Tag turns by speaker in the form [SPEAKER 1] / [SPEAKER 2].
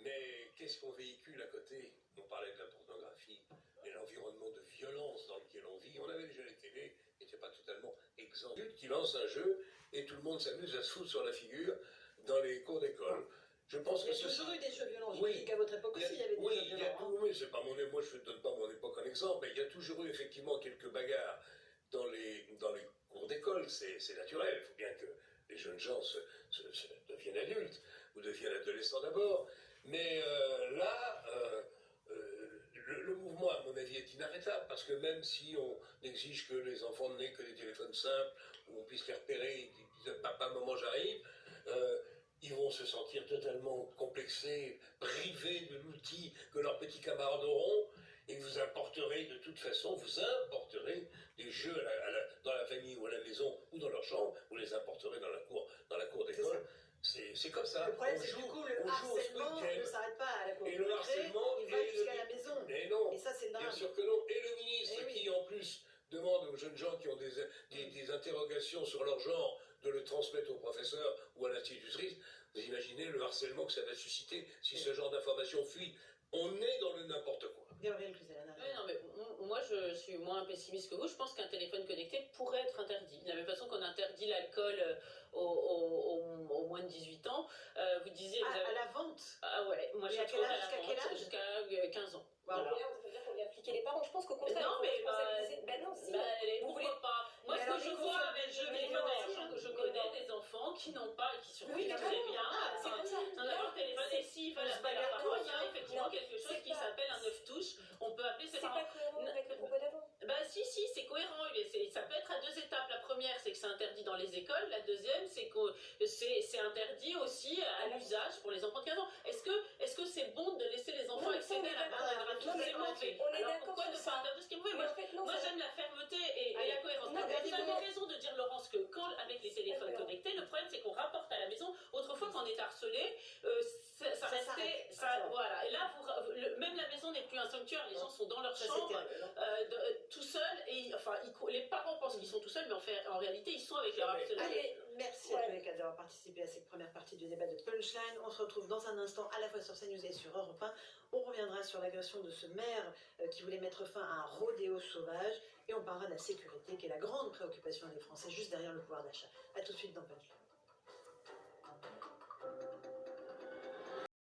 [SPEAKER 1] Mais qu'est-ce qu'on véhicule à côté? On parlait de la pornographie et l'environnement de violence dans lequel on vit. On avait déjà les télés, qui n'étaient pas totalement exempts. Qui lance un jeu et tout le monde s'amuse à se foutre sur la figure dans les cours d'école. Je pense que
[SPEAKER 2] il y a toujours eu des jeux violents.
[SPEAKER 1] Oui.
[SPEAKER 2] Je dis qu'à votre époque aussi, il y avait des jeux violents.
[SPEAKER 1] Oui, c'est pas mon moi je ne donne pas mon époque en exemple, mais il y a toujours eu effectivement quelques bagarres dans les cours d'école. C'est naturel. Il faut bien que les jeunes gens deviennent adultes ou deviennent adolescents d'abord. Mais là, le mouvement, à mon avis, est inarrêtable, parce que même si on exige que les enfants n'aient que des téléphones simples, où on puisse les repérer, ils disent « papa, maman, j'arrive », ils vont se sentir totalement complexés, privés de l'outil que leurs petits camarades auront, et vous importerez de toute façon, vous importerez des jeux dans la famille ou à la maison ou dans leur chambre, vous les importerez dans la cour d'école. C'est comme ça.
[SPEAKER 2] Le problème, c'est que du coup, le harcèlement ne s'arrête pas à la cour.
[SPEAKER 1] Et le harcèlement,
[SPEAKER 2] il va jusqu'à la maison.
[SPEAKER 1] Mais non.
[SPEAKER 2] Et ça, c'est dingue.
[SPEAKER 1] Bien sûr que non. Et le ministre qui, en plus, demande aux jeunes gens qui ont des interrogations sur leur genre de le transmettre au professeur ou à l'institutrice, vous imaginez le harcèlement que ça va susciter si ce genre d'information fuit. On est dans le n'importe quoi.
[SPEAKER 2] Gabriel Cluzel-Hanna.
[SPEAKER 3] Oui, non, mais moi, je suis moins pessimiste que vous. Je pense qu'un téléphone connecté pourrait être interdit. De la même façon qu'on interdit l'alcool aux moins de 18 ans. Vous disiez...
[SPEAKER 2] À la vente.
[SPEAKER 3] Ah ouais, moi je trouve jusqu'à quel âge? Jusqu'à 15 ans.
[SPEAKER 4] Voilà. Ça veut dire qu'on vient appliquer les parents. Je pense qu'au contraire,
[SPEAKER 3] non, mais
[SPEAKER 4] non, si.
[SPEAKER 3] Vous voulez pas. Moi, ce que je vois avec le jeu vidéo, je connais des enfants qui n'ont pas, qui survivent très bien.
[SPEAKER 4] C'est comme ça.
[SPEAKER 3] Dans leur téléphone, et s'ils veulent appeler leurs parents, il y a effectivement quelque chose qui s'appelle un 9 touches. On peut appeler ses parents.
[SPEAKER 4] C'est pas cohérent avec le propos d'avant.
[SPEAKER 3] Bah si, c'est cohérent. Ça peut être à deux étapes. La première, c'est que c'est interdit dans les écoles. La deuxième, c'est que c'est interddit aussi à l'usage pour les enfants de 15 ans. Est-ce que c'est bon de laisser les enfants accéder à la pornographie? C'est mauvais. Alors pourquoi ne pas interdire ce qui est mauvais? Moi j'aime la fermeté et la cohérence. Vous avez raison de dire, Laurence, que quand, avec les téléphones connectés, le problème c'est qu'on rapporte à la maison. Autrefois, quand on est harcelé, ça restait... Voilà. Et là, même la maison n'est plus un sanctuaire. Les gens sont dans leur chambre, tout seuls. Et enfin, les parents pensent qu'ils sont tout seuls, mais en réalité, ils sont avec leur harceleur.
[SPEAKER 2] Allez, merci à tous les quatre d'avoir participé à cette première partie du débat de Punchline. On se retrouve dans un instant à la fois sur CNews et sur Europe 1. On reviendra sur l'agression de ce maire qui voulait mettre fin à un rodéo sauvage. Et on parlera de la sécurité, qui est la grande préoccupation des Français, juste derrière le pouvoir d'achat. A tout de suite dans Punchline.